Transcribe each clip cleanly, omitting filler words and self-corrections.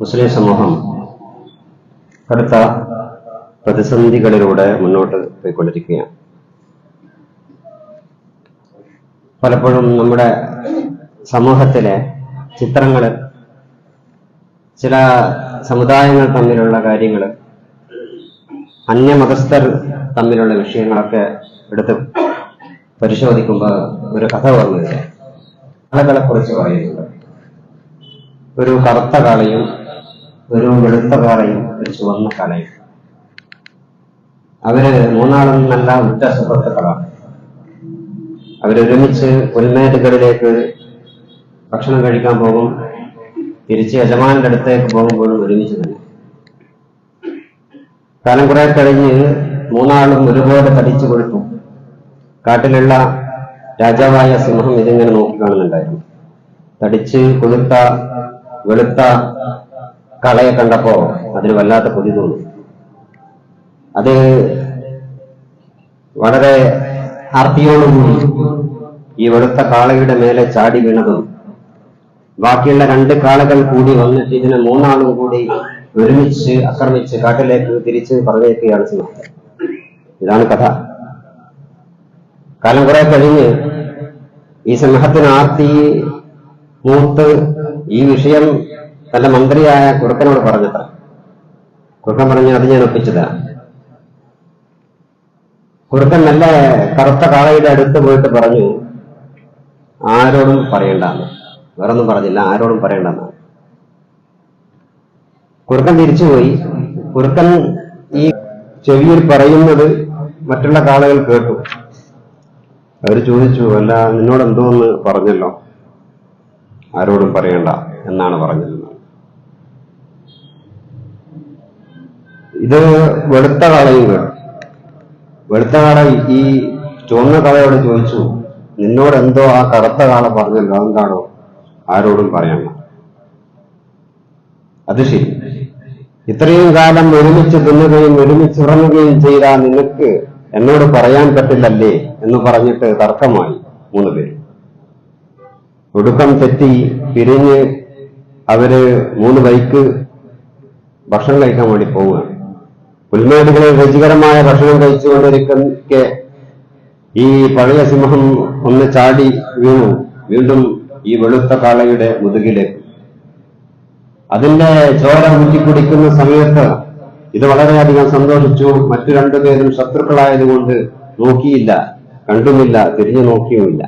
മുസ്ലിം സമൂഹം കടുത്ത പ്രതിസന്ധികളിലൂടെ മുന്നോട്ട് പോയിക്കൊണ്ടിരിക്കുകയാണ്. പലപ്പോഴും നമ്മുടെ സമൂഹത്തിലെ ചിത്രങ്ങൾ, ചില സമുദായങ്ങൾ തമ്മിലുള്ള കാര്യങ്ങൾ, അന്യമതസ്ഥർ തമ്മിലുള്ള വിഷയങ്ങളൊക്കെ എടുത്ത് പരിശോധിക്കുമ്പോൾ ഒരു കഥ ഓർമ്മയില്ല. കാളകളെ കുറിച്ച് പറയുന്നുണ്ട്. ഒരു കറുത്ത കാളയും ഒരു വെളുത്ത കാളയും ഒരു ചുവന്ന കാളയും. അവര് മൂന്നാളും നല്ല ഉറ്റ സുഹൃത്തുക്കളാണ്. അവരൊരുമിച്ച് പുൽമേടുകളിലേക്ക് ഭക്ഷണം കഴിക്കാൻ പോകും. തിരിച്ച് യജമാന്റെ അടുത്തേക്ക് പോകുമ്പോഴും ഒരുമിച്ച് തന്നെ. കാലം കുറെ കഴിഞ്ഞ് മൂന്നാളും ഒരുപോലെ തടിച്ചു കൊടുത്തു. കാട്ടിലുള്ള രാജാവായ സിംഹം ഇതിങ്ങനെ നോക്കിക്കാണുന്നുണ്ടായിരുന്നു. തടിച്ച് കൊഴുത്ത വെളുത്ത കളയെ കണ്ടപ്പോ അതിന് വല്ലാത്ത കൊതി തോന്നി. അത് വളരെ ആർത്തിയോടുകൂടി ഈ വെളുത്ത കാളയുടെ മേലെ ചാടി വീണതും ബാക്കിയുള്ള രണ്ട് കാളകൾ കൂടി വന്നിട്ട് ഇതിനെ മൂന്നാളും കൂടി ഒരുമിച്ച് ആക്രമിച്ച് കാട്ടിലേക്ക് തിരിച്ച് പറഞ്ഞേക്കുകയാണ് സിംഹം. ഇതാണ് കഥ. കാലം കുറെ കഴിഞ്ഞ് ഈ സിംഹത്തിന് ആർത്തി മൂത്ത് ഈ വിഷയം തന്റെ മന്ത്രിയായ കുറുക്കനോട് പറഞ്ഞത്ര. കുറുക്കൻ പറഞ്ഞു, അത് ഞാൻ ഒപ്പിച്ചതാ. കുറുക്കൻ നല്ല കറുത്ത കാളയുടെ അടുത്ത് പോയിട്ട് പറഞ്ഞു, ആരോടും പറയണ്ടെന്ന്. വേറൊന്നും പറഞ്ഞില്ല, ആരോടും പറയണ്ടെന്ന്. കുറുക്കൻ തിരിച്ചുപോയി. കുറുക്കൻ ഈ ചെവിയിൽ പറയുന്നത് മറ്റുള്ള കാളകൾ കേട്ടു. അവർ ചോദിച്ചു, അല്ല നിന്നോട് എന്തോന്ന് പറഞ്ഞല്ലോ, ആരോടും പറയണ്ട എന്നാണ് പറഞ്ഞത്. ഇത് വെളുത്ത കാളയും കേട്ടു. വെളുത്ത കാള ഈ ചുവന്ന കാളയോട് ചോദിച്ചു, നിന്നോട് എന്തോ ആ കറുത്ത കാള പറഞ്ഞല്ലോ, എന്താണോ ആരോടും പറയണ്ട. അത് ശരി, ഇത്രയും കാലം ഒരുമിച്ച് തിന്നുകയും ഒരുമിച്ച് ഉറങ്ങുകയും ചെയ്ത നിനക്ക് എന്നോട് പറയാൻ പറ്റില്ലല്ലേ എന്ന് പറഞ്ഞിട്ട് തർക്കമായി മൂന്ന് പേര്. ഒടുക്കം തെറ്റി പിരിഞ്ഞ് അവര് മൂന്ന് ബൈക്ക് ഭക്ഷണം കഴിക്കാൻ വേണ്ടി പോവുകയാണ്. പുൽമേടുകളിൽ രുചികരമായ ഭക്ഷണം കഴിച്ചുകൊണ്ടിരിക്കെ ഈ പഴയ സിംഹം ഒന്ന് ചാടി വീണു വീണ്ടും ഈ വെളുത്ത കാളയുടെ മുതുകിലേക്ക്. അതിന്റെ ചോര ഊറ്റിക്കുടിക്കുന്ന സമയത്ത് ഇത് വളരെയധികം സന്തോഷിച്ചു. മറ്റു രണ്ടുപേരും ശത്രുക്കളായതുകൊണ്ട് നോക്കിയില്ല, കണ്ടുമില്ല, തിരിഞ്ഞു നോക്കിയുമില്ല.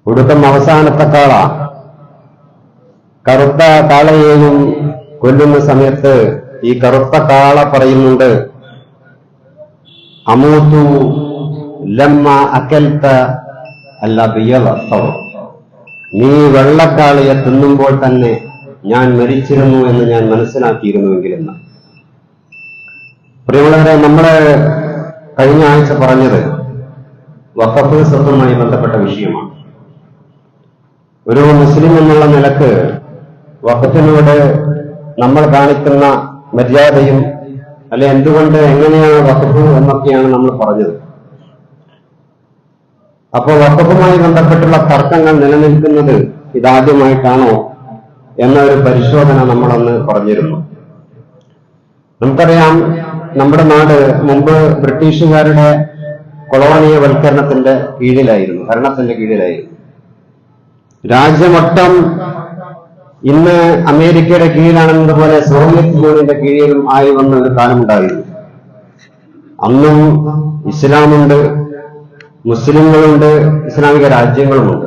ഒടുക്കം അവസാനത്തെ കാള കറുത്ത കാളയെയും കൊല്ലുന്ന സമയത്ത് ഈ കറുത്ത കാള പറയുന്നുണ്ട്, അമൂതു ലമ്മ അക്കൽത്ത അല്ല ബിയവ. നീ വെള്ളക്കാളയെ തിന്നുമ്പോൾ തന്നെ ഞാൻ മരിച്ചിരുന്നു എന്ന് ഞാൻ മനസ്സിലാക്കിയിരുന്നുവെങ്കിലെന്ന്. പ്രിയമുള്ളവരെ, നമ്മള് കഴിഞ്ഞ ആഴ്ച പറഞ്ഞത് വഖഫ് സ്വത്തുമായി ബന്ധപ്പെട്ട വിഷയമാണ്. ഒരു മുസ്ലിം എന്നുള്ള നിലക്ക് വഖഫിനോട് നമ്മൾ കാണിക്കുന്ന മര്യാദയും അല്ലെ എന്തുകൊണ്ട് എങ്ങനെയാണ് വഖഫ് എന്നൊക്കെയാണ് നമ്മൾ പറഞ്ഞത്. അപ്പോൾ വഖഫുമായി ബന്ധപ്പെട്ടുള്ള തർക്കങ്ങൾ നിലനിൽക്കുന്നത് ഇതാദ്യമായിട്ടാണോ എന്ന ഒരു പരിശോധന നമ്മളൊന്ന് പറഞ്ഞിരുന്നു. നമുക്കറിയാം, നമ്മുടെ നാട് മുമ്പ് ബ്രിട്ടീഷുകാരുടെ കൊളോണിയവൽക്കരണത്തിന്റെ കീഴിലായിരുന്നു, ഭരണത്തിന്റെ കീഴിലായിരുന്നു. രാജ്യമൊട്ടം ഇന്ന് അമേരിക്കയുടെ കീഴിലാണെന്നതുപോലെ സോവിയറ്റ് യൂണിയന്റെ കീഴിലും ആയി വന്ന ഒരു കാലമുണ്ടായിരുന്നു. അന്നും ഇസ്ലാമുണ്ട്, മുസ്ലിങ്ങളുണ്ട്, ഇസ്ലാമിക രാജ്യങ്ങളുമുണ്ട്.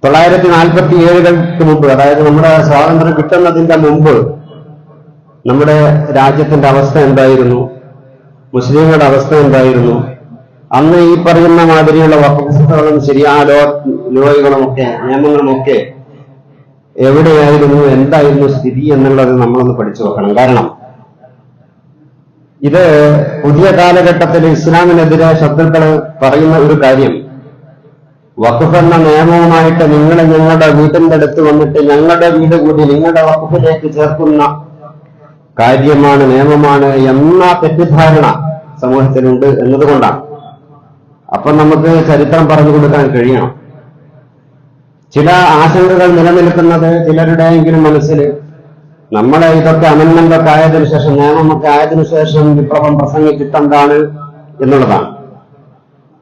947 മുമ്പ്, അതായത് നമ്മുടെ സ്വാതന്ത്ര്യം കിട്ടുന്നതിന്റെ മുമ്പ് നമ്മുടെ രാജ്യത്തിന്റെ അവസ്ഥ എന്തായിരുന്നു, മുസ്ലിങ്ങളുടെ അവസ്ഥ എന്തായിരുന്നു? അന്ന് ഈ പറയുന്ന മാതിരിയുള്ള വഖഫുകളും ശരിയായ ലോകളുമൊക്കെ നിയമങ്ങളുമൊക്കെ എവിടെയായിരുന്നു, എന്തായിരുന്നു സ്ഥിതി എന്നുള്ളത് നമ്മളൊന്ന് പഠിച്ചു നോക്കണം. കാരണം ഇത് പുതിയ കാലഘട്ടത്തിൽ ഇസ്ലാമിനെതിരെ ശത്രുക്കൾ പറയുന്ന ഒരു കാര്യം, വഖഫ് എന്ന നിയമവുമായിട്ട് നിങ്ങൾ ഞങ്ങളുടെ വീട്ടിന്റെ അടുത്ത് വന്നിട്ട് ഞങ്ങളുടെ വീട് കൂടി നിങ്ങളുടെ വഖഫിലേക്ക് ചേർക്കുന്ന കാര്യമാണ്, നിയമമാണ് എന്ന തെറ്റിദ്ധാരണ സമൂഹത്തിലുണ്ട് എന്നതുകൊണ്ടാണ്. അപ്പൊ നമുക്ക് ചരിത്രം പറഞ്ഞു കൊടുക്കാൻ കഴിയണം. ചില ആശങ്കകൾ നിലനിൽക്കുന്നത് ചിലരുടെയെങ്കിലും മനസ്സിൽ നമ്മളെ ഇതൊക്കെ അമൻമെന്റൊക്കെ ആയതിനു ശേഷം, നിയമമൊക്കെ ആയതിനു ശേഷം വിപ്ലവം പ്രസംഗിച്ചിട്ടെന്താണ് എന്നുള്ളതാണ്.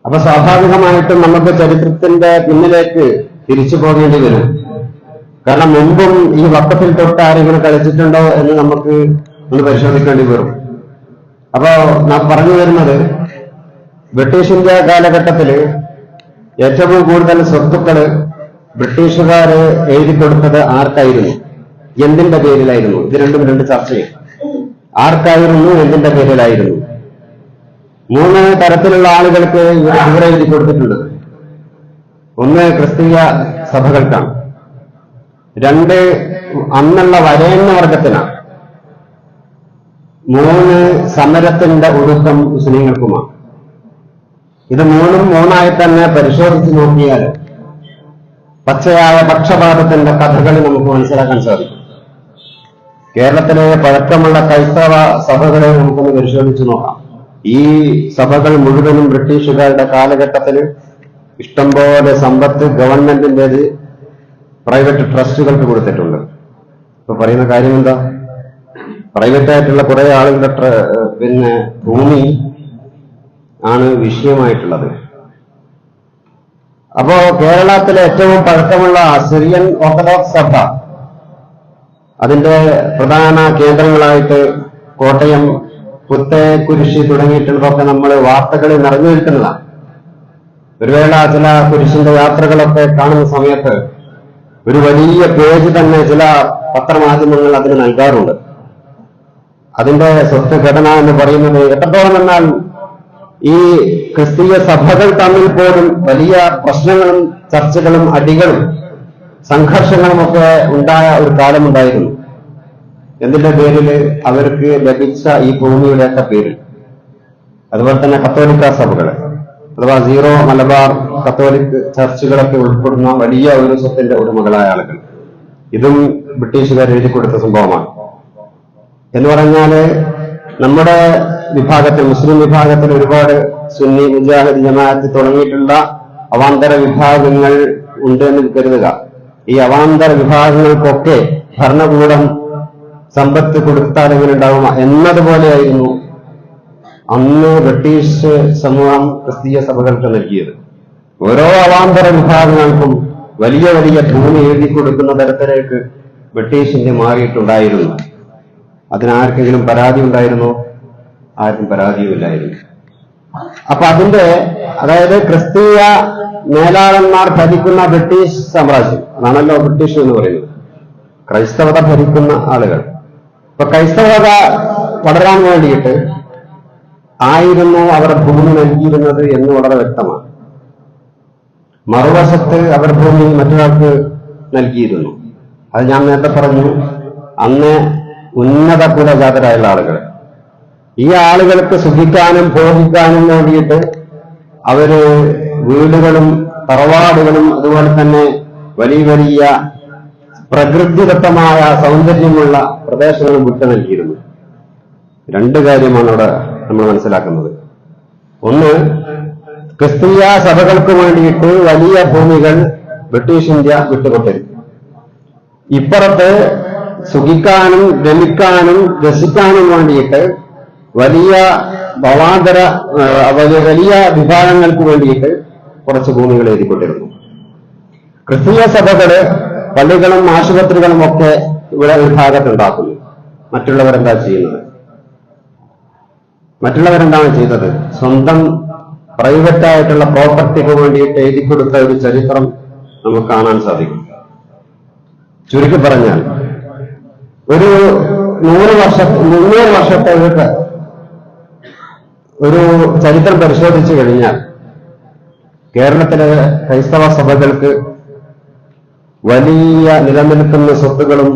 അപ്പൊ സ്വാഭാവികമായിട്ടും നമുക്ക് ചരിത്രത്തിന്റെ പിന്നിലേക്ക് തിരിച്ചു പോകേണ്ടി വരും. കാരണം മുമ്പും ഈ വക്കത്തിൽ തൊട്ട് ആരെങ്കിലും കളിച്ചിട്ടുണ്ടോ എന്ന് നമുക്ക് ഒന്ന് പരിശോധിക്കേണ്ടി വരും. അപ്പോ നാം പറഞ്ഞു വരുന്നത്, ബ്രിട്ടീഷ് ഇന്ത്യ കാലഘട്ടത്തില് ഏറ്റവും കൂടുതൽ സ്വത്തുക്കള് ബ്രിട്ടീഷുകാര് എഴുതി കൊടുത്തത് ആർക്കായിരുന്നു, എന്തിന്റെ പേരിലായിരുന്നു? ഇത് രണ്ടും രണ്ട് ചർച്ചയും. ആർക്കായിരുന്നു, എന്തിന്റെ പേരിലായിരുന്നു? 3 തരത്തിലുള്ള ആളുകൾക്ക് ഇവിടെ എഴുതി കൊടുത്തിട്ടുണ്ട്. ഒന്ന് ക്രിസ്തീയ സഭകൾക്കാണ്, 2 അന്നുള്ള വരേണ്യ വർഗത്തിനാണ്, 3 സമരത്തിന്റെ ഒടുക്കം മുസ്ലിങ്ങൾക്കുമാണ്. ഇത് മൂന്നായി തന്നെ പരിശോധിച്ച് നോക്കിയാൽ പച്ചയായ പക്ഷപാതത്തിന്റെ കഥകൾ നമുക്ക് മനസ്സിലാക്കാൻ സാധിക്കും. കേരളത്തിലെ പഴക്കമുള്ള ക്രൈസ്തവ സഭകളെ നമുക്കൊന്ന് പരിശോധിച്ച് നോക്കാം. ഈ സഭകൾ മുഴുവനും ബ്രിട്ടീഷുകാരുടെ കാലഘട്ടത്തിൽ ഇഷ്ടംപോലെ സമ്പത്ത് ഗവൺമെന്റിന്റേത് പ്രൈവറ്റ് ട്രസ്റ്റുകൾക്ക് കൊടുത്തിട്ടുണ്ട്. ഇപ്പൊ പറയുന്ന കാര്യം എന്താ? പ്രൈവറ്റ് ആയിട്ടുള്ള കുറെ ആളുകളുടെ ഭൂമി ആണ് വിഷയമായിട്ടുള്ളത്. അപ്പോ കേരളത്തിലെ ഏറ്റവും പഴക്കമുള്ള സിറിയൻ ഓർത്തഡോക്സ് സഭ, അതിന്റെ പ്രധാന കേന്ദ്രങ്ങളായിട്ട് കോട്ടയം, പുത്തേക്കുരിശി തുടങ്ങിയിട്ടുള്ളതൊക്കെ നമ്മൾ വാർത്തകളിൽ നിറഞ്ഞു നിൽക്കുന്നതാണ്. ഒരു വേള ചില കുരിശിന്റെ യാത്രകളൊക്കെ കാണുന്ന സമയത്ത് ഒരു വലിയ പേജ് തന്നെ ചില പത്രമാധ്യമങ്ങൾ അതിന് നൽകാറുണ്ട്. അതിന്റെ സ്വത്ത് ഘടന എന്ന് പറയുന്നത് എത്രത്തോളം എന്നാൽ ഈ ക്രിസ്തീയ സഭകൾ തമ്മിൽ പോലും വലിയ പ്രശ്നങ്ങളും ചർച്ചകളും അടികളും സംഘർഷങ്ങളും ഒക്കെ ഉണ്ടായ ഒരു കാലമുണ്ടായിരുന്നു. എന്തിന്റെ പേരിൽ? അവർക്ക് ലഭിച്ച ഈ ഭൂമിയുടെയൊക്കെ പേരിൽ. അതുപോലെ തന്നെ കത്തോലിക്ക സഭകൾ അഥവാ സീറോ മലബാർ കത്തോലിക് ചർച്ചുകളൊക്കെ ഉൾപ്പെടുന്ന വലിയ ഒരു സ്വത്തിന്റെ ഉടമകളായ ആളുകൾ, ഇതും ബ്രിട്ടീഷുകാർ എഴുതി കൊടുത്ത സംഭവമാണ്. എന്ന് പറഞ്ഞാല് നമ്മുടെ വിഭാഗത്തിൽ, മുസ്ലിം വിഭാഗത്തിൽ ഒരുപാട് സുന്നി, മുജാഹിദ്, ജമാഅത്ത് തുടങ്ങിയിട്ടുള്ള അവാന്തര വിഭാഗങ്ങൾ ഉണ്ട് എന്ന് കരുതുക. ഈ അവാന്തര വിഭാഗങ്ങൾക്കൊക്കെ ഭരണകൂടം സമ്പത്ത് കൊടുത്താൽ എങ്ങനെ ഉണ്ടാവും എന്നതുപോലെയായിരുന്നു അന്ന് ബ്രിട്ടീഷ് സമൂഹം ക്രിസ്തീയ സഭകൾക്ക് നൽകിയത്. ഓരോ അവാന്തര വിഭാഗങ്ങൾക്കും വലിയ വലിയ ഭൂമി എഴുതി കൊടുക്കുന്ന തരത്തിലേക്ക് ബ്രിട്ടീഷ് ഇന്ത്യ മാറിയിട്ടുണ്ടായിരുന്നു. അതിനാർക്കെങ്കിലും പരാതി ഉണ്ടായിരുന്നോ? ആർക്കും പരാതിയുമില്ലായിരുന്നു. അപ്പൊ അതായത് ക്രിസ്തീയ മേലാളന്മാർ ഭരിക്കുന്ന ബ്രിട്ടീഷ് സാമ്രാജ്യം, അതാണല്ലോ ബ്രിട്ടീഷ് എന്ന് പറയുന്നത്, ക്രൈസ്തവത ഭരിക്കുന്ന ആളുകൾ. അപ്പൊ ക്രൈസ്തവത വളരാൻ വേണ്ടിയിട്ട് ആയിരുന്നു അവർ ഭൂമി നൽകിയിരുന്നത് എന്ന് വളരെ വ്യക്തമാണ്. മറുവശത്ത് അവർ ഭൂമി മറ്റൊരാൾക്ക് നൽകിയിരുന്നു. അത് ഞാൻ നേരത്തെ പറഞ്ഞു, അന്ന് ഉന്നത കുലജാതരായുള്ള ആളുകൾ. ഈ ആളുകൾക്ക് സുഖിക്കാനും ഭോഗിക്കാനും വേണ്ടിയിട്ട് അവര് വീടുകളും തറവാടുകളും അതുപോലെ തന്നെ വലിയ വലിയ പ്രകൃതിദത്തമായ സൗന്ദര്യമുള്ള പ്രദേശങ്ങളും വിട്ടു നൽകിയിരുന്നു. 2 കാര്യമാണ് അവിടെ നമ്മൾ മനസ്സിലാക്കുന്നത്. ഒന്ന്, ക്രിസ്തീയ സഭകൾക്ക് വേണ്ടിയിട്ട് വലിയ ഭൂമികൾ ബ്രിട്ടീഷ് ഇന്ത്യ വിട്ടുകൊണ്ടിരുന്നു. ഇപ്പുറത്ത് സുഖിക്കാനും രമിക്കാനും രസിക്കാനും വേണ്ടിയിട്ട് വലിയ വലിയ വിഭാഗങ്ങൾക്ക് വേണ്ടിയിട്ട് കുറച്ച് ഭൂമികൾ എഴുതിക്കൊണ്ടിരുന്നു. ക്രിസ്തീയ സഭകള് പള്ളികളും ആശുപത്രികളും ഒക്കെ ഇവിടെ ഒരു ഭാഗത്തുണ്ടാക്കുന്നു. മറ്റുള്ളവരെന്താ ചെയ്യുന്നത്? മറ്റുള്ളവരെന്താണ് ചെയ്തത്? സ്വന്തം പ്രൈവറ്റായിട്ടുള്ള പ്രോപ്പർട്ടിക്ക് വേണ്ടിയിട്ട് എഴുതിക്കൊടുത്ത ഒരു ചരിത്രം നമുക്ക് കാണാൻ സാധിക്കും. ചുരുക്കി പറഞ്ഞാൽ ഒരു 100 വർഷത്തെ ഒരു ചരിത്രം പരിശോധിച്ചു കഴിഞ്ഞാൽ കേരളത്തിലെ ക്രൈസ്തവ സഭകൾക്ക് വലിയ നിലനിൽക്കുന്ന സ്വത്തുകളും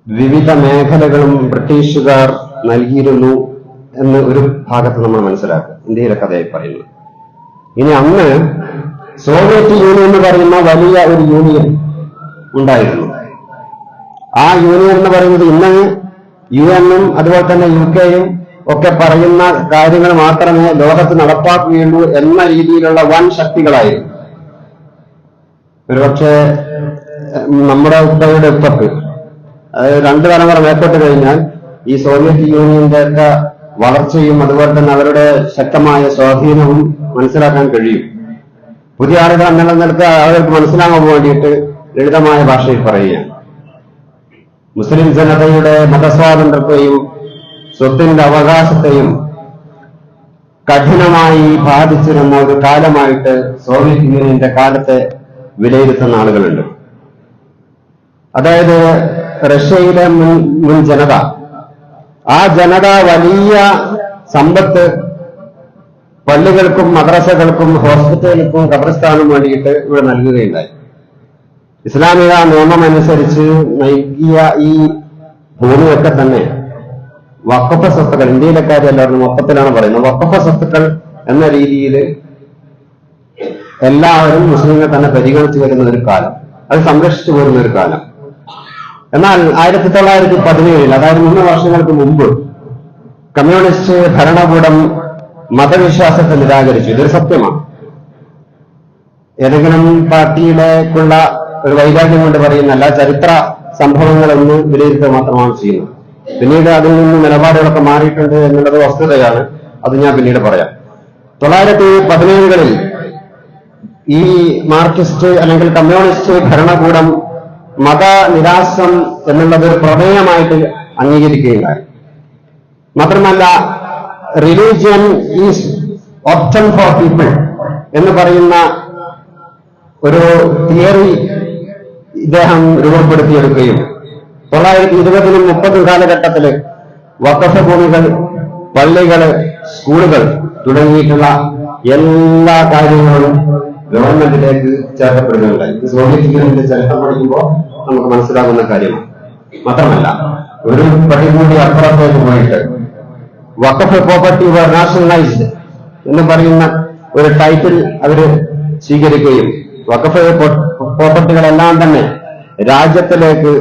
വിവിധ മേഖലകളും ബ്രിട്ടീഷുകാർ നൽകിയിരുന്നു എന്ന് ഒരു ഭാഗത്ത് നമ്മൾ മനസ്സിലാക്കുക. ഇന്ത്യയിലെ കഥയായി പറയുന്നത്. ഇനി അന്ന് സോവിയറ്റ് യൂണിയൻ എന്ന് പറയുന്ന വലിയ ഒരു യൂണിയൻ ഉണ്ടായിരുന്നു. ആ യൂണിയൻ എന്ന് പറയുന്നത് ഇന്ന് UN-ഉം അതുപോലെ തന്നെ UK-യും ഒക്കെ പറയുന്ന കാര്യങ്ങൾ മാത്രമേ ലോകത്ത് നടപ്പാക്കുകയുള്ളൂ എന്ന രീതിയിലുള്ള വൻ ശക്തികളായിരുന്നു. ഒരുപക്ഷെ നമ്മുടെ ഉപ്പയുടെ ഉപ്പക്ക്, അതായത് 2 തലമുറ മേൽപ്പോട്ട് കഴിഞ്ഞാൽ ഈ സോവിയറ്റ് യൂണിയന്റെ ഒക്കെ വളർച്ചയും അതുപോലെ തന്നെ അവരുടെ ശക്തമായ സ്വാധീനവും മനസ്സിലാക്കാൻ കഴിയും. പുതിയ ആളുകൾ നിലനിൽക്കുക അവർക്ക് മനസ്സിലാകാൻ വേണ്ടിയിട്ട് ലളിതമായ ഭാഷയിൽ പറയുകയാണ്. മുസ്ലിം ജനതയുടെ മതസ്വാതന്ത്ര്യത്തെയും സ്വത്തിന്റെ അവകാശത്തെയും കഠിനമായി ബാധിച്ചിരുന്ന ഒരു കാലമായിട്ട് സോവിയറ്റ് യൂണിയന്റെ കാലത്തെ വിലയിരുത്തുന്ന ആളുകളുണ്ട്. അതായത് റഷ്യയിലെ മുൻ ജനത, ആ ജനത വലിയ സമ്പത്ത് പള്ളികൾക്കും മദ്രസകൾക്കും ഹോസ്പിറ്റലുകൾക്കും ഖബർസ്ഥാനും വേണ്ടിയിട്ട് ഇവിടെ നൽകുകയുണ്ടായി. ഇസ്ലാമിക നിയമം അനുസരിച്ച് നൽകിയ ഈ ഭൂമിയൊക്കെ തന്നെ വഖഫ് സ്വത്തുക്കൾ, ഇന്ത്യയിലെ കാര്യം എല്ലാവരും മൊത്തത്തിലാണ് പറയുന്നത്, വഖഫ് സ്വത്തുക്കൾ എന്ന രീതിയിൽ എല്ലാവരും മുസ്ലിങ്ങളെ തന്നെ പരിഗണിച്ചു വരുന്ന ഒരു കാലം, അത് സംരക്ഷിച്ചു വരുന്ന ഒരു കാലം. എന്നാൽ 1917, അതായത് 3 വർഷങ്ങൾക്ക് മുമ്പ് കമ്മ്യൂണിസ്റ്റ് ഭരണകൂടം മതവിശ്വാസത്തെ നിരാകരിച്ചു. ഇതൊരു സത്യമാണ്. ഏതെങ്കിലും പാർട്ടിയിലേക്കുള്ള ഒരു വൈരാഗ്യം കൊണ്ട് പറയുന്നല്ല, ചരിത്ര സംഭവങ്ങളൊന്ന് വിലയിരുത്തുക മാത്രമാണ് ചെയ്യുന്നത്. പിന്നീട് അതിൽ നിന്ന് നിലപാടുകളൊക്കെ മാറിയിട്ടുണ്ട് എന്നുള്ളത് വസ്തുതയാണ്. അത് ഞാൻ പിന്നീട് പറയാം. 1917 ഈ മാർക്സിസ്റ്റ് അല്ലെങ്കിൽ കമ്മ്യൂണിസ്റ്റ് ഭരണകൂടം മതനിരാസം എന്നുള്ളത് ഒരു പ്രമേയമായിട്ട് അംഗീകരിക്കുകയുണ്ടായി. മാത്രമല്ല, religion is option for people എന്ന് പറയുന്ന ഒരു തിയറി ഇദ്ദേഹം രൂപപ്പെടുത്തിയെടുക്കുകയും 1920-നും 30-നും കാലഘട്ടത്തിൽ വഖഫ് ഭൂമികൾ, പള്ളികൾ, സ്കൂളുകൾ തുടങ്ങിയിട്ടുള്ള എല്ലാ കാര്യങ്ങളും ഗവൺമെന്റിലേക്ക് ചേർക്കപ്പെടുകയുണ്ടായി. ഇത് സോവിയറ്റ് യൂണിയന്റെ ചരിത്രം പഠിക്കുമ്പോൾ നമുക്ക് മനസ്സിലാകുന്ന കാര്യമാണ്. മാത്രമല്ല, ഒരു പടി കൂടി അപ്പുറത്തേക്ക് പോയിട്ട് വഖഫ് പ്രോപ്പർട്ടി വർ നാഷണലൈസ്ഡ് എന്ന് പറയുന്ന ഒരു ടൈറ്റിൽ അവര് സ്വീകരിക്കുകയും വഖഫ് പ്രോപ്പർട്ടികളെല്ലാം തന്നെ രാജ്യത്തിലേക്ക്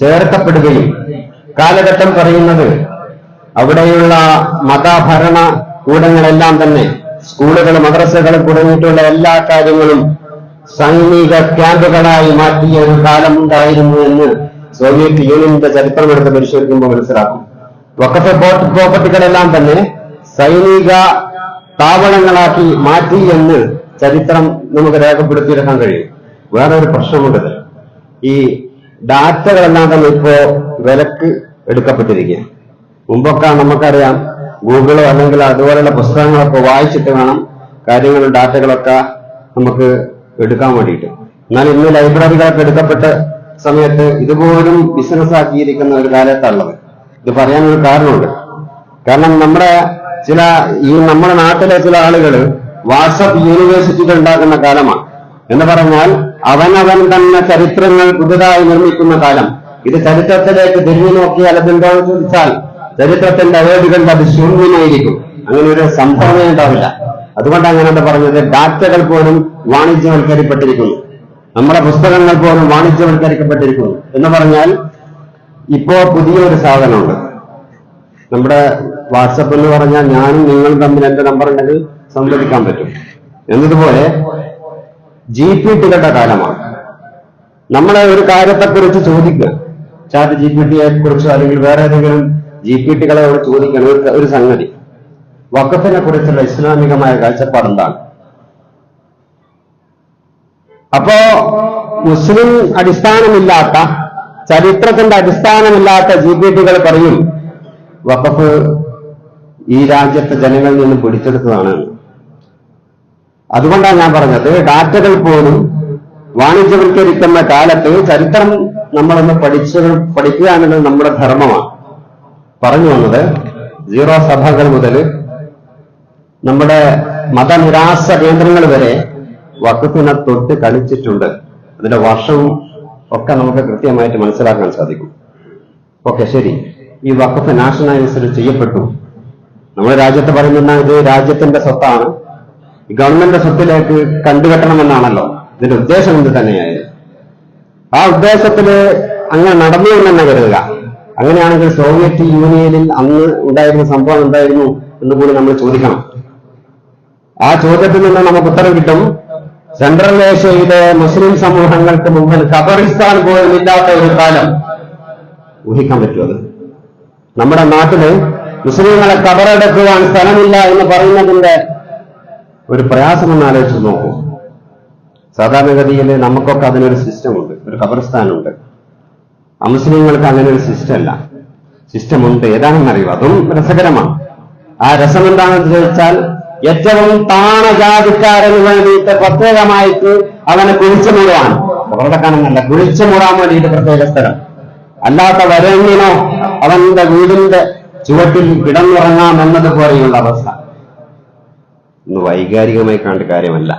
ചേർക്കപ്പെടുകയും, കാലഘട്ടം പറയുന്നത് അവിടെയുള്ള മതഭരണ കൂടങ്ങളെല്ലാം തന്നെ സ്കൂളുകൾ, മദ്രസകൾ തുടങ്ങിയിട്ടുള്ള എല്ലാ കാര്യങ്ങളും സൈനിക ക്യാമ്പുകളായി മാറ്റിയ ഒരു കാലം ഉണ്ടായിരുന്നു എന്ന് സോവിയറ്റ് യൂണിയന്റെ ചരിത്രമെടുത്ത് പരിശോധിക്കുമ്പോൾ മനസ്സിലാക്കും. വഖഫ് പ്രോപ്പർട്ടികളെല്ലാം തന്നെ സൈനിക താവളങ്ങളാക്കി മാറ്റി എന്ന് ചരിത്രം നമുക്ക് രേഖപ്പെടുത്തിയെടുക്കാൻ കഴിയും. വേറൊരു പ്രശ്നമുണ്ട്. ഈ ഡാറ്റകളെല്ലാം തന്നെ ഇപ്പോ വിലക്ക് എടുക്കപ്പെട്ടിരിക്കുകയാണ്. മുമ്പൊക്കെ നമുക്കറിയാം, ഗൂഗിളോ അല്ലെങ്കിൽ അതുപോലെയുള്ള പുസ്തകങ്ങളൊക്കെ വായിച്ചിട്ട് വേണം കാര്യങ്ങളും ഡാറ്റകളൊക്കെ നമുക്ക് എടുക്കാൻ വേണ്ടിയിട്ട്. എന്നാൽ ഇന്ന് ലൈബ്രറികളൊക്കെ എടുക്കപ്പെട്ട സമയത്ത് ഇതുപോലും ബിസിനസ് ആക്കിയിരിക്കുന്ന ഒരു കാലത്താണുള്ളത്. ഇത് പറയാനൊരു കാരണമുണ്ട്. കാരണം നമ്മുടെ നാട്ടിലെ ചില ആളുകൾ വാട്സപ്പ് യൂണിവേഴ്സിറ്റികൾ ഉണ്ടാക്കുന്ന കാലമാണ്. എന്ന് പറഞ്ഞാൽ അവനവൻ തന്നെ ചരിത്രങ്ങൾ പുതുതായി നിർമ്മിക്കുന്ന കാലം. ഇത് ചരിത്രത്തിലേക്ക് തിരിഞ്ഞു നോക്കിയാൽ അതെന്തോ ചോദിച്ചാൽ ചരിത്രത്തിന്റെ അവേദികളുടെ അത് ശൂന്യമായിരിക്കും. അങ്ങനെ ഒരു സംഭവമേ ഉണ്ടാവില്ല. അതുകൊണ്ട് അങ്ങനെയാണ് പറഞ്ഞത്. ഡാറ്റകൾ പോലും വാണിജ്യവൽക്കരിക്കപ്പെട്ടിരിക്കുന്നു, നമ്മുടെ പുസ്തകങ്ങൾ പോലും വാണിജ്യവൽക്കരിക്കപ്പെട്ടിരിക്കുന്നു. എന്ന് പറഞ്ഞാൽ ഇപ്പോ പുതിയൊരു സാധനമുണ്ട്. നമ്മുടെ വാട്സപ്പ് എന്ന് പറഞ്ഞാൽ ഞാനും നിങ്ങളും തമ്മിൽ എന്റെ നമ്പർ ഉണ്ടെങ്കിൽ സംവദിക്കാൻ പറ്റും എന്നതുപോലെ GPT-കളുടെ കാലമാണ്. നമ്മളെ ഒരു കാര്യത്തെക്കുറിച്ച് ചോദിക്കുക, ചാറ്റ് GPT-യെ കുറിച്ചോ അല്ലെങ്കിൽ വേറെ ഏതെങ്കിലും GPT-കളെ ചോദിക്കണം ഒരു സംഗതി, വഖഫിനെ കുറിച്ചുള്ള ഇസ്ലാമികമായ കാഴ്ചപ്പാട് എന്താണ്? അപ്പോ മുസ്ലിം അടിസ്ഥാനമില്ലാത്ത, ചരിത്രത്തിന്റെ അടിസ്ഥാനമില്ലാത്ത GPT-കൾ പറയും വഖഫ് ഈ രാജ്യത്തെ ജനങ്ങളിൽ നിന്നും പിടിച്ചെടുത്തതാണ്. അതുകൊണ്ടാണ് ഞാൻ പറഞ്ഞത്, ഡാറ്റകൾ പോലും വാണിജ്യവൽക്കരിക്കുന്ന കാലത്ത് ചരിത്രം നമ്മളൊന്ന് പഠിക്കുക എന്നുള്ളത് നമ്മുടെ ധർമ്മമാണ്. പറഞ്ഞു വന്നത്, 0 സഭകൾ മുതൽ നമ്മുടെ മതനിരാസ കേന്ദ്രങ്ങൾ വരെ വഖഫിനെ തൊട്ട് കളിച്ചിട്ടുണ്ട്. അതിന്റെ വർഷവും ഒക്കെ നമുക്ക് കൃത്യമായിട്ട് മനസ്സിലാക്കാൻ സാധിക്കും. ഓക്കെ, ശരി. ഈ വഖഫ് നാഷണലൈസ്ഡ് ചെയ്യപ്പെട്ടു. നമ്മുടെ രാജ്യത്ത് പറയുന്ന ഇത് രാജ്യത്തിന്റെ സ്വത്താണ്, ഗവൺമെന്റ് സ്വത്തിലേക്ക് കണ്ടുകെട്ടണമെന്നാണല്ലോ ഇതിന്റെ ഉദ്ദേശം. എന്ത് തന്നെയായാലും ആ ഉദ്ദേശത്തില് അങ്ങനെ നടന്നു എന്ന് കരുതുക. അങ്ങനെയാണെങ്കിൽ സോവിയറ്റ് യൂണിയനിൽ അന്ന് ഉണ്ടായിരുന്ന സംഭവം എന്തായിരുന്നു എന്ന് കൂടി നമ്മൾ ചോദിക്കണം. ആ ചോദ്യത്തിൽ നിന്ന് നമുക്ക് ഉത്തരം കിട്ടും. സെൻട്രൽ ഏഷ്യയിലെ മുസ്ലിം സമൂഹങ്ങൾക്ക് മുമ്പിൽ ഖബറിസ്ഥാൻ പോലും ഇല്ലാത്ത ഒരു കാലം ഊഹിക്കാൻ പറ്റുമത്? നമ്മുടെ നാട്ടില് മുസ്ലിങ്ങളെ ഖബറടക്കുവാൻ സ്ഥലമില്ല എന്ന് പറയുന്നതിന്റെ ഒരു പ്രയാസമെന്ന് ആലോചിച്ച് നോക്കൂ. സാധാരണഗതിയിൽ നമുക്കൊക്കെ അതിനൊരു സിസ്റ്റമുണ്ട്, ഒരു ഖബറിസ്ഥാനുണ്ട്. അമുസ്ലിങ്ങൾക്ക് അങ്ങനെ ഒരു സിസ്റ്റമുണ്ട്. ഏതാണെന്നറിയുക, അതും രസകരമാണ്. ആ രസം എന്താണെന്ന് ചോദിച്ചാൽ, ഏറ്റവും താണ ജാതിക്കാരന് വേണ്ടിയിട്ട് പ്രത്യേകമായിട്ട് അവനെ കുഴിച്ചു മൂടാൻ, ഖബറടക്കാനെന്നല്ല, കുഴിച്ചു മൂടാൻ വേണ്ടിയിട്ട് പ്രത്യേക സ്ഥലം. അല്ലാത്ത വരേണ്യനോ അവന്റെ വീടിന്റെ ചുവട്ടിൽ കിടന്നുറങ്ങാം എന്നതുപോലെയുള്ള അവസ്ഥ ഇന്ന് വൈകാരികമായി കണ്ട കാര്യമല്ല.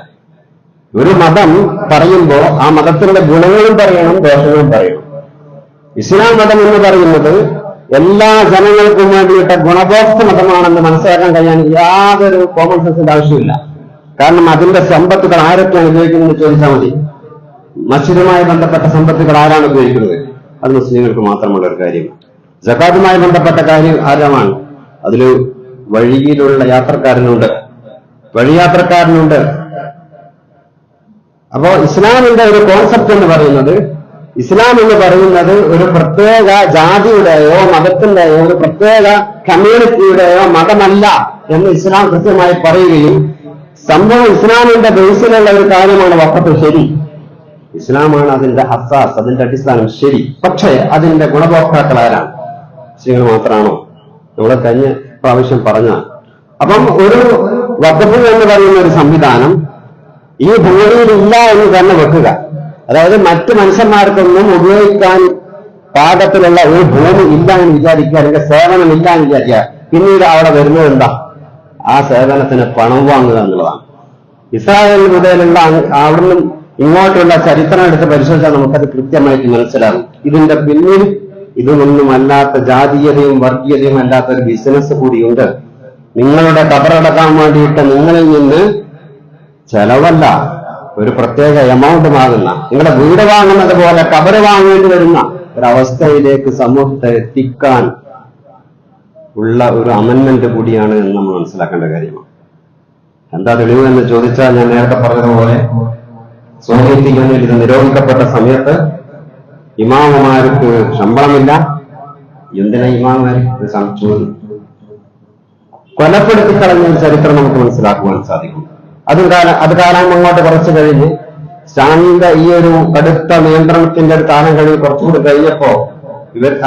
ഒരു മതം പറയുമ്പോൾ ആ മതത്തിന്റെ ഗുണങ്ങളും പറയണം, ദോഷങ്ങളും പറയണം. ഇസ്ലാം മതം എന്ന് പറയുന്നത് എല്ലാ ജനങ്ങൾക്കും വേണ്ടിയിട്ട ഗുണഭോക്തൃ മതമാണെന്ന് മനസ്സിലാക്കാൻ കഴിയാൻ യാതൊരു കോമൺ സെൻസിന്റെ ആവശ്യമില്ല. കാരണം അതിന്റെ സമ്പത്തുകൾ ആരൊക്കെയാണ് ഉപയോഗിക്കുന്നതെന്ന് ചോദിച്ചാൽ മതി. മസ്ജിദുമായി ബന്ധപ്പെട്ട സമ്പത്തുകൾ ആരാണ് ഉപയോഗിക്കുന്നത്? അത് മുസ്ലിങ്ങൾക്ക് മാത്രമുള്ള ഒരു കാര്യം. സകാത്തുമായി ബന്ധപ്പെട്ട കാര്യം ആരാണ്? അതിൽ വഴിയിലുള്ള വഴിയാത്രക്കാരനുണ്ട്. അപ്പോ ഇസ്ലാമിന്റെ ഒരു കോൺസെപ്റ്റ് എന്ന് പറയുന്നത്, ഇസ്ലാം എന്ന് പറയുന്നത് ഒരു പ്രത്യേക ജാതിയുടെയോ മതത്തിന്റെയോ ഒരു പ്രത്യേക കമ്മ്യൂണിറ്റിയുടെയോ മതമല്ല എന്ന് ഇസ്ലാം കൃത്യമായി പറയുകയും, സംഭവം ഇസ്ലാമിന്റെ ബേസിലുള്ള ഒരു കാര്യമാണ് വഖഫ്. ശരി, ഇസ്ലാമാണ് അതിന്റെ അസാസ്, അതിന്റെ അടിസ്ഥാനം. ശരി, പക്ഷേ അതിന്റെ ഗുണഭോക്താക്കൾ ആരാണ്? മുസ്ലിങ്ങൾ മാത്രമാണോ? നമ്മളെ കഴിഞ്ഞ പ്രാവശ്യം പറഞ്ഞ. അപ്പം ഒരു വഖഫ് എന്ന് പറയുന്ന ഒരു സംവിധാനം ഈ ഭൂമിയിൽ ഇല്ല എന്ന് തന്നെ വെക്കുക. അതായത് മറ്റ് മനുഷ്യന്മാർക്കൊന്നും ഉപയോഗിക്കാൻ പാകത്തിലുള്ള ഒരു ഭൂമി ഇല്ല എന്ന് വിചാരിക്കുക, അല്ലെങ്കിൽ സേവനം ഇല്ല എന്ന് വിചാരിക്കുക. പിന്നീട് അവിടെ വരുന്നത് എന്താ? ആ സേവനത്തിന് പണം വാങ്ങുക എന്നുള്ളതാണ്. ഇസ്രായേൽ മുതലുള്ള അവിടുന്ന് ഇങ്ങോട്ടുള്ള ചരിത്രം എടുത്ത് പരിശോധിച്ചാൽ നമുക്കത് കൃത്യമായിട്ട് മനസ്സിലാകും. ഇതിന്റെ പിന്നിൽ ഇതൊന്നും അല്ലാത്ത ജാതീയതയും വർഗീയതയും അല്ലാത്ത ഒരു ബിസിനസ് കൂടിയുണ്ട്. നിങ്ങളുടെ ഖബറടക്കാൻ വേണ്ടിയിട്ട് നിങ്ങളിൽ നിന്ന് ചെലവല്ല, ഒരു പ്രത്യേക എമൗണ്ട് വാങ്ങുന്ന, നിങ്ങളുടെ വീട് വാങ്ങുന്നത് പോലെ ഖബറ് വാങ്ങേണ്ടി വരുന്ന ഒരവസ്ഥയിലേക്ക് സമൂഹത്തെ എത്തിക്കാൻ ഉള്ള ഒരു അമൻമെന്റ് കൂടിയാണ് എന്ന് നമ്മൾ മനസ്സിലാക്കേണ്ട കാര്യമാണ്. എന്താ തെളിവ് എന്ന് ചോദിച്ചാൽ, ഞാൻ നേരത്തെ പറഞ്ഞതുപോലെ സോവിയറ്റ് യൂണിയനിൽ ഇത് നിരോധിക്കപ്പെട്ട സമയത്ത് ഇമാമുമാർക്ക് ശമ്പളമില്ല. എന്തിനാ ഇമാമുമാർക്ക് ചോദ്യം? കൊലപ്പെടുത്തി കളഞ്ഞ ചരിത്രം നമുക്ക് മനസ്സിലാക്കുവാൻ സാധിക്കും. അത് കാലം അങ്ങോട്ട് കുറച്ച് കഴിഞ്ഞ് സ്റ്റാലിന്റെ ഈ ഒരു കടുത്ത നിയന്ത്രണത്തിന്റെ ഒരു കാലം കഴിഞ്ഞ് കുറച്ചുകൂടി കഴിഞ്ഞപ്പോ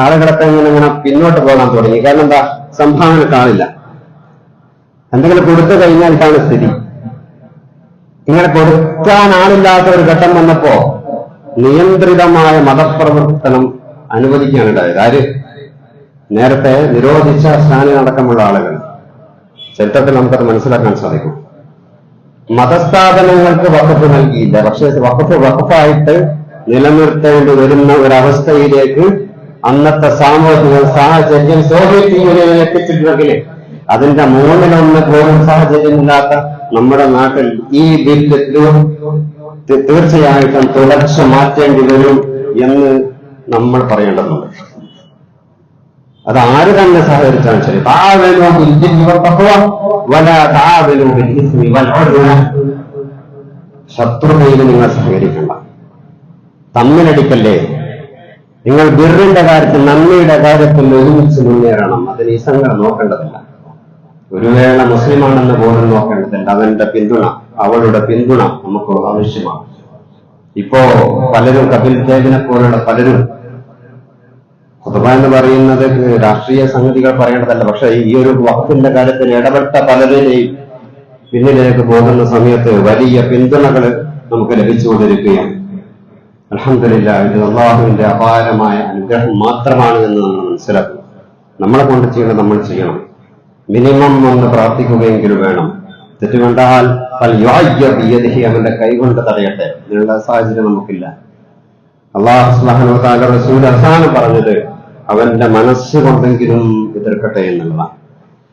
ആളുകളൊക്കെ ഇങ്ങനെ പിന്നോട്ട് പോകാൻ തുടങ്ങി. കാരണം എന്താ? സംഭാവന കാണില്ല. എന്തെങ്കിലും കൊടുത്തു കഴിഞ്ഞാൽ ഇതാണ് സ്ഥിതി. ഇങ്ങനെ കൊടുക്കാൻ ആളില്ലാത്ത ഒരു ഘട്ടം വന്നപ്പോ നിയന്ത്രിതമായ മതപ്രവർത്തനം അനുവദിക്കുകയാണ് ഉണ്ടായത്. ആര്? നേരത്തെ നിരോധിച്ച സ്റ്റാലിനടക്കമുള്ള ആളുകൾ. ചരിത്രത്തിൽ നമുക്കത് മനസ്സിലാക്കാൻ സാധിക്കും. മതസ്ഥാപനങ്ങൾക്ക് വഖഫ് നൽകിയില്ല, പക്ഷേ വഖഫായിട്ട് നിലനിർത്തേണ്ടി വരുന്ന ഒരവസ്ഥയിലേക്ക് അന്നത്തെ സാമൂഹിക സാഹചര്യം സോവിയറ്റ് യൂണിയനിൽ എത്തിച്ചിട്ടുണ്ടെങ്കിൽ അതിന്റെ മൂന്നിലൊന്ന് പോലും സാഹചര്യമില്ലാത്ത നമ്മുടെ നാട്ടിൽ ഈ ബില്ല് തീർച്ചയായിട്ടും തുടർച്ച മാറ്റേണ്ടി വരും എന്ന് നമ്മൾ പറയേണ്ടതുണ്ട്. അത് ആര് തന്നെ സഹകരിച്ചാലും ശരി. ശത്രുതയിൽ നിങ്ങൾ സഹകരിക്കണ്ട, തമ്മിലടിക്കല്ലേ. നിങ്ങൾ ബിറിന്റെ കാര്യത്തിൽ, നന്മയുടെ കാര്യത്തിൽ ഒരുമിച്ച് മുന്നേറണം. അതിന് ഈ സംഘം നോക്കേണ്ടതില്ല. ഒരു വേള മുസ്ലിമാണെന്ന് പോലും നോക്കേണ്ടതില്ല. അവന്റെ പിന്തുണ, അവളുടെ പിന്തുണ നമുക്ക് ആവശ്യമാണ്. ഇപ്പോ പലരും, കപിൽ ദേവിനെ പോലുള്ള പലരും, ഖുതുബ എന്ന് പറയുന്നത് രാഷ്ട്രീയ സംഗതികൾ പറയേണ്ടതല്ല, പക്ഷെ ഈ ഒരു വഖഫിന്റെ കാര്യത്തിൽ ഇടപെട്ട പലരെയും പിന്നിലേക്ക് പോകുന്ന സമയത്ത് വലിയ പിന്തുണകൾ നമുക്ക് ലഭിച്ചുകൊണ്ടിരിക്കുകയാണ്. അൽഹംദുലില്ലാഹ്, ഇത് അല്ലാഹുവിന്റെ അപാരമായ അനുഗ്രഹം മാത്രമാണ് എന്ന് നമ്മൾ മനസ്സിലാക്കുക. നമ്മളെ കൊണ്ട് ചെയ്യേണ്ടത് നമ്മൾ ചെയ്യണം. മിനിമം ഒന്ന് പ്രാർത്ഥിക്കുകയെങ്കിലും വേണം. തെറ്റുകൊണ്ടാൽ അവന്റെ കൈകൊണ്ട് തടയട്ടെ. ഇതിനുള്ള സാഹചര്യം നമുക്കില്ല. അല്ലാഹു സുബ്ഹാനഹു വ തആല റസൂൽ അവസാനം പറഞ്ഞത് അവന്റെ മനസ്സുകൊണ്ടെങ്കിലും എതിർക്കട്ടെ എന്നുള്ളതാണ്.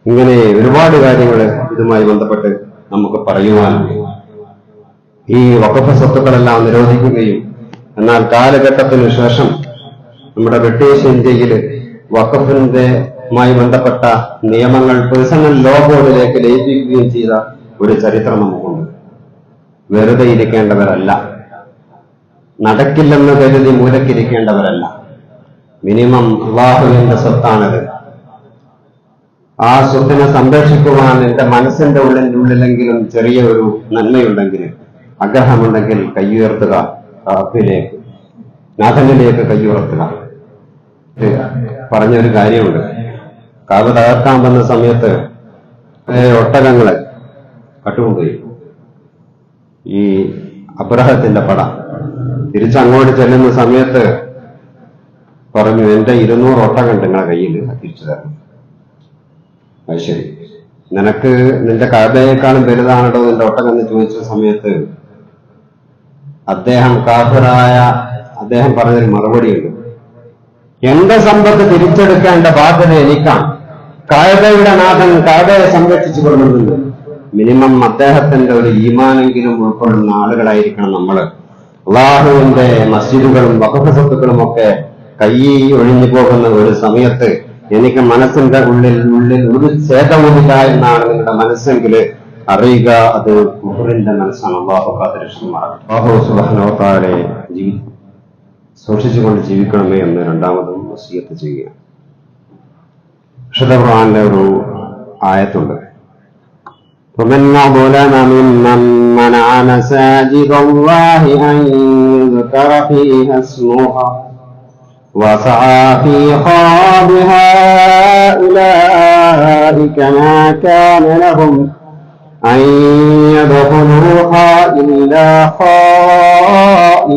ഇങ്ങനെ ഒരുപാട് കാര്യങ്ങൾ ഇതുമായി ബന്ധപ്പെട്ട് നമുക്ക് പറയുവാനുണ്ട്. ഈ വഖഫ് സ്വത്തുക്കളെല്ലാം നിരോധിക്കുകയും, എന്നാൽ കാലഘട്ടത്തിനു ശേഷം നമ്മുടെ ബ്രിട്ടീഷ് ഇന്ത്യയിൽ വഖഫിന്റെമായി ബന്ധപ്പെട്ട നിയമങ്ങൾ പേഴ്സണൽ ലോ ബോർഡിലേക്ക് ലയിപ്പിക്കുകയും ചെയ്ത ഒരു ചരിത്രം നമുക്കുണ്ട്. വെറുതെ ഇരിക്കേണ്ടവരല്ല, നടക്കില്ലെന്ന് കരുതി മൂലക്കിരിക്കേണ്ടവരല്ല. മിനിമം അള്ളാഹുവിന്റെ സ്വത്താണത്. ആ സ്വത്തിനെ സംരക്ഷിക്കുവാൻ എന്റെ മനസ്സിന്റെ ഉള്ളിലെങ്കിലും ചെറിയ ഒരു നന്മയുണ്ടെങ്കിൽ, ആഗ്രഹമുണ്ടെങ്കിൽ കയ്യുയർത്തുക, റബ്ബിലേക്ക്, നാഥനിലേക്ക് കയ്യുയർത്തുക. പറഞ്ഞൊരു കാര്യമുണ്ട്, കാവ് തകർക്കാൻ വന്ന സമയത്ത് ഒട്ടകങ്ങളെ കട്ടുകൊണ്ടുപോയി. ഈ അബ്രഹത്തിന്റെ പട തിരിച്ചങ്ങോട്ട് ചെല്ലുന്ന സമയത്ത് പറഞ്ഞു, എന്റെ 200 ഒട്ടകം നിങ്ങളെ കയ്യിൽ തിരിച്ചു തരണം. അത് ശരി, നിനക്ക് നിന്റെ കാബയേക്കാളും വലുതാണോ നിന്റെ ഒട്ടകം എന്ന് ചോദിച്ച സമയത്ത് അദ്ദേഹം പറഞ്ഞൊരു മറുപടിയുണ്ട്, എന്റെ സമ്പത്ത് തിരിച്ചെടുക്കേണ്ട ബാധ്യത എനിക്കാണ്. കാബയുടെ നാഥൻ കാബയെ സംരക്ഷിച്ചു കൊള്ളുന്നുണ്ട്. മിനിമം അദ്ദേഹത്തിന്റെ ഒരു ഈമാനെങ്കിലും ഉൾക്കൊള്ളുന്ന ആളുകളായിരിക്കണം നമ്മൾ. അള്ളാഹുവിന്റെ മസ്ജിദുകളും വഖഫ് സ്വത്തുക്കളും ഒക്കെ കൈ ഒഴിഞ്ഞു പോകുന്ന ഒരു സമയത്ത് എനിക്ക് മനസ്സിന്റെ ഉള്ളിൽ ഒരു ഛേദവുമില്ല എന്നാണ് നിങ്ങളുടെ മനസ്സെങ്കിൽ അറിയുക, അത് കുഫറിന്റെ മനസ്സാണ്. അള്ളാഹു കാത്തിരക്ഷമാറാകട്ടെ. അല്ലാഹു സുബ്ഹാനഹു വ തആല സൂക്ഷിച്ചുകൊണ്ട് ജീവിക്കണമേ എന്ന് രണ്ടാമതും വസിയത്ത് ചെയ്യുക. വിശുദ്ധ ഖുർആനിലെ ഒരു ആയത്തുണ്ട്, ومن أظلم ممن منع مساجد الله أن يذكر فيها اسمه وسعى في خرابها أولئك ما كان لهم أن يدخلوها إلا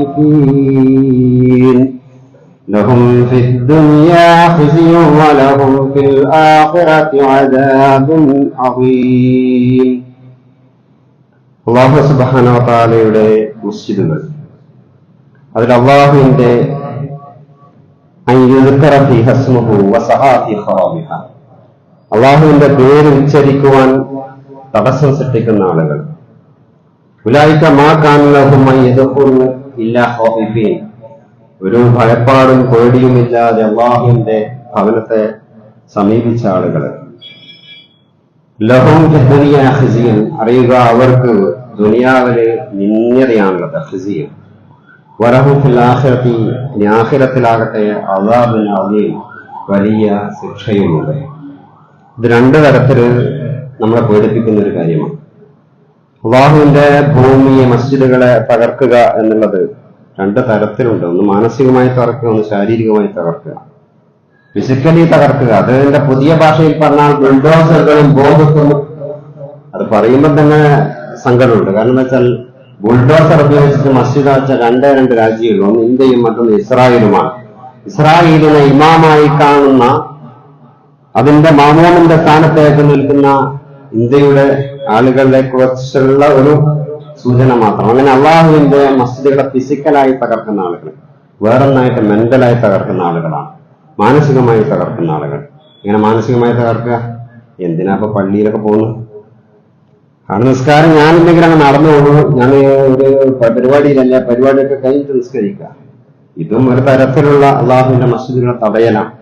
خائفين لهم في الدنيا خزي ولهم في الآخرة عذاب عظيم. അല്ലാഹു സുബ്ഹാനഹു വ തആലയുടെ മസ്ജിദുകൾ, അതിൽ അല്ലാഹുവിന്റെ അള്ളാഹുവിന്റെ പേര് ഉച്ചരിക്കുവാൻ തടസ്സം സൃഷ്ടിക്കുന്ന ആളുകൾ, ഉലൈക മാ കാന ലഹും അൻ യദ്ഖുലൂ ഇല്ലാ ഖായിഫീൻ, ഒരു ഭയപ്പാടും പേടിയുമില്ലാതെ അള്ളാഹുവിന്റെ ഭവനത്തെ സമീപിച്ച ആളുകൾ. ലഹും ഫിദ് ദുനിയാ ഖിസിയൻ, അറിയുക അവർക്ക് ദുനിയാവിലെ നിന്ദ്യതയാണുള്ളത്, ഖിസിയൻ. വലഹും ഫിൽ ആഖിറതി, ആഖിറത്തിലാകട്ടെ അദാബുൻ അദീം, വലിയ ശിക്ഷയുമുണ്ട്. ഇത് രണ്ട് തരത്തിൽ നമ്മളെ പേടിപ്പിക്കുന്ന ഒരു കാര്യമാണ്. അള്ളാഹുവിന്റെ ഭൂമിയെ, മസ്ജിദുകളെ തകർക്കുക എന്നുള്ളത് രണ്ട് തരത്തിലുണ്ട്. ഒന്ന് മാനസികമായി തകർക്കുക, ഒന്ന് ശാരീരികമായി തകർക്കുക. ഫിസിക്കലി തകർക്കുക, അതിന്റെ പുതിയ ഭാഷയിൽ പറഞ്ഞാൽ ബുൾഡോസറുകളും ബോംബും. അത് പറയുമ്പോൾ തന്നെ സങ്കടമുണ്ട്. കാരണം എന്താ വെച്ചാൽ ബുൾഡോസർ ഉപയോഗിച്ചിട്ട് മസ്ജിദ് വെച്ച രണ്ട് രാജ്യങ്ങൾ, ഒന്ന് ഇന്ത്യയും മറ്റൊന്ന് ഇസ്രായേലുമാണ്. ഇസ്രായേലിനെ ഇമാമായി കാണുന്ന, അതിന്റെ മാമൂമിന്റെ സ്ഥാനത്തേക്ക് നിൽക്കുന്ന ഇന്ത്യയുടെ ആളുകളെ കുറിച്ചുള്ള ഒരു സൂചന മാത്രം. അങ്ങനെ അള്ളാഹുവിന്റെ മസ്ജിദുകളെ ഫിസിക്കലായി തകർക്കുന്ന ആളുകൾ, വേറൊന്നായിട്ട് മെന്റലായി തകർക്കുന്ന ആളുകളാണ്, മാനസികമായി തകർക്കുന്ന ആളുകൾ. ഇങ്ങനെ മാനസികമായി തകർക്കുക, എന്തിനാ ഇപ്പൊ പള്ളിയിലൊക്കെ പോകുന്നു? ആണ് നിസ്കാരം ഞാനില്ലെങ്കിൽ അങ്ങ് നടന്നു പോകുന്നു, ഞാൻ ഒരു പരിപാടിയിലല്ല, പരിപാടിയൊക്കെ കഴിഞ്ഞിട്ട് നിസ്കരിക്കുക. ഇതും ഒരു തരത്തിലുള്ള അള്ളാഹുവിന്റെ മസ്ജിദുകളെ തടയലാണ്.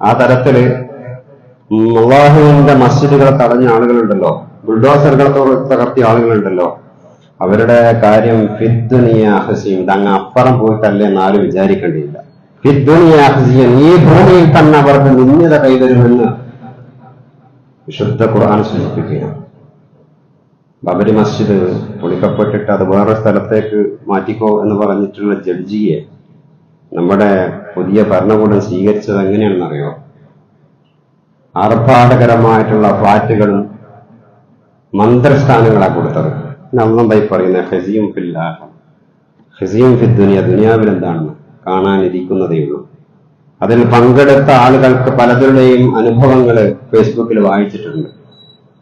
ആ തരത്തില് അള്ളാഹുവിന്റെ മസ്ജിദുകളെ തടഞ്ഞ ആളുകളുണ്ടല്ലോ, ബുൾഡോസറുകളെ തകർത്തിയ ആളുകളുണ്ടല്ലോ, അവരുടെ കാര്യം ഫിദ്ദുനിയാ ഹസീം, ഇതങ്ങ് അപ്പുറം പോയിട്ടല്ലേ എന്നാരും വിചാരിക്കേണ്ടിയില്ല. ഫിദ്ദുനിയാ ഹസീം, ഈ ഭൂമിയിൽ തന്നെ അവർക്ക് നിന്ദ്യത കൈവരുമെന്ന് വിശുദ്ധ ഖുർആൻ സൂചിപ്പിക്കുകയാണ്. ബബരി മസ്ജിദ് പൊളിക്കപ്പെട്ടിട്ട് അത് വേറെ സ്ഥലത്തേക്ക് മാറ്റിക്കോ എന്ന് പറഞ്ഞിട്ടുള്ള ജഡ്ജിയെ നമ്മുടെ പുതിയ ഭരണകൂടം സ്വീകരിച്ചത് എങ്ങനെയാണെന്നറിയോ? ആർഭാടകരമായിട്ടുള്ള ഫ്ലാറ്റുകളും മന്ത്രിസ്ഥാനങ്ങളാണ് കൊടുത്തത്. അന്നെന്തായി പറയുന്നത്? ഹസിയും ഫില്ലാഹ്, ഹസിയും ഫിദ്ദുനിയ, ദുനിയാവിൽ എന്താണെന്ന് കാണാനിരിക്കുന്നതേ ഉള്ളൂ. അതിൽ പങ്കെടുത്ത ആളുകൾക്ക് പലരുടെയും അനുഭവങ്ങൾ ഫേസ്ബുക്കിൽ വായിച്ചിട്ടുണ്ട്.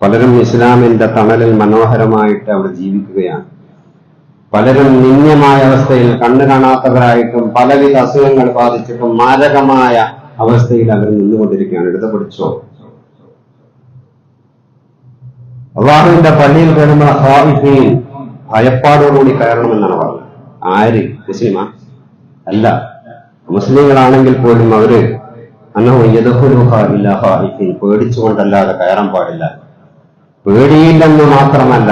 പലരും ഇസ്ലാമിന്റെ തണലിൽ മനോഹരമായിട്ട് അവിടെ ജീവിക്കുകയാണ്. പലരും നിന്ദ്യമായ അവസ്ഥയിൽ, കണ്ണു കാണാത്തവരായിട്ടും പലവിധ അസുഖങ്ങൾ ബാധിച്ചിട്ടും മാരകമായ അവസ്ഥയിൽ അവർ നിന്നുകൊണ്ടിരിക്കുകയാണ്. എടുത്ത് പിടിച്ചോ. അള്ളാഹുവിന്റെ പള്ളിയിൽ കയറുന്ന ഖായിഫീൻ, ഭയപ്പാടോടുകൂടി കയറണമെന്നാണ് പറഞ്ഞത്. ആര്? മുസ്ലിമാ? അല്ല, മുസ്ലിങ്ങളാണെങ്കിൽ പോലും അവര് അന്നഹു യദ്ഖുലുഹാ ഇല്ലാ ഖായിഫീൻ, പേടിച്ചുകൊണ്ടല്ലാതെ കയറാൻ പാടില്ല. പേടിയില്ലെന്ന് മാത്രമല്ല,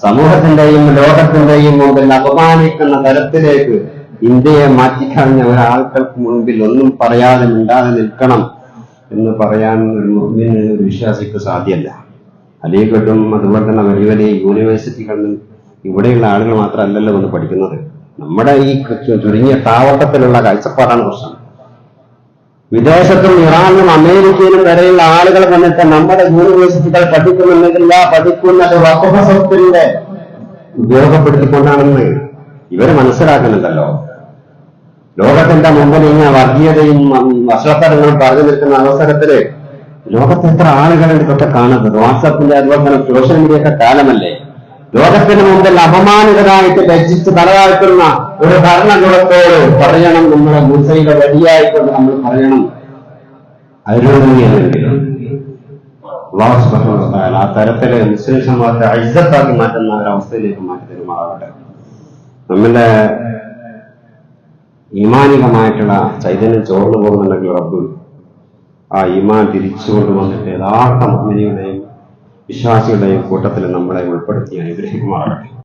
സമൂഹത്തിന്റെയും ലോകത്തിന്റെയും മുമ്പിൽ അപമാനിക്കുന്ന തരത്തിലേക്ക് ഇന്ത്യയെ മാറ്റിക്കളഞ്ഞ ഒരാൾക്കൾക്ക് മുൻപിൽ ഒന്നും പറയാതെ മിണ്ടാതെ നിൽക്കണം എന്ന് പറയാൻ ഒരു മുഅ്മിന്, ഒരു വിശ്വാസിക്ക് സാധ്യമല്ല. അലീഗഡും അതുപോലെ തന്നെ വലിയ വലിയ യൂണിവേഴ്സിറ്റികളിലും ഇവിടെയുള്ള ആളുകൾ മാത്രമല്ലല്ലോ വന്ന് പഠിക്കുന്നത്. നമ്മുടെ ഈ ചുരുങ്ങിയ താവട്ടത്തിലുള്ള കാഴ്ചപ്പാടാണ് പ്രശ്നം. വിദേശത്തും ഇറാനും അമേരിക്കയിലും വരെയുള്ള ആളുകൾ വന്നിട്ട് നമ്മുടെ യൂണിവേഴ്സിറ്റികൾ പഠിക്കുന്നുണ്ടെങ്കിൽ പഠിക്കുന്നത് വഖഫ് സ്വത്തിന്റെ ഉപയോഗപ്പെടുത്തിക്കൊണ്ടാണെന്ന് ഇവര് മനസ്സിലാക്കുന്നുണ്ടല്ലോ. ലോകത്തിന്റെ മുമ്പിൽ ഇങ്ങനെ വർഗീയതയും വഷളത്തരങ്ങളും പറഞ്ഞു നിൽക്കുന്ന അവസരത്തില് ലോകത്ത് എത്ര ആളുകളുണ്ട് ഇതൊക്കെ കാണുന്നത്. വാട്സാപ്പിന്റെ അതുപോലെ തന്നെ സോഷ്യൽ മീഡിയ ഒക്കെ കാലമല്ലേ. ലോകത്തിന് മുമ്പിൽ അപമാനിതരായിട്ട് ലജ്ജിച്ച് തലതാഴ്ത്തുന്ന ഒരു ഭരണകൂടത്തോട് പറയണം, നമ്മളെ മൂസയുടെ വഴിയായിക്കൊണ്ട് നമ്മൾ പറയണം അരുണെങ്കിലും ആ തരത്തില് മുസ്ലിം സമൂഹത്തെ ഇസ്സത്താക്കി മാറ്റുന്ന ഒരവസ്ഥയിലേക്ക് മാറ്റി തരുമാറാവട്ടെ. നമ്മളുടെ ഈമാനികമായിട്ടുള്ള ചൈതന്യം ചോർന്നു പോകുന്നുണ്ടെങ്കിൽ റബ്ബ് ആ ഈമാൻ തിരിച്ചുകൊണ്ട് വന്നിട്ട് യഥാർത്ഥ മുഅ്മിനീങ്ങളുടെയും വിശ്വാസികളുടെയും കൂട്ടത്തിൽ നമ്മളെ ഉൾപ്പെടുത്തി അനുഗ്രഹിക്കുമാറാകട്ടെ.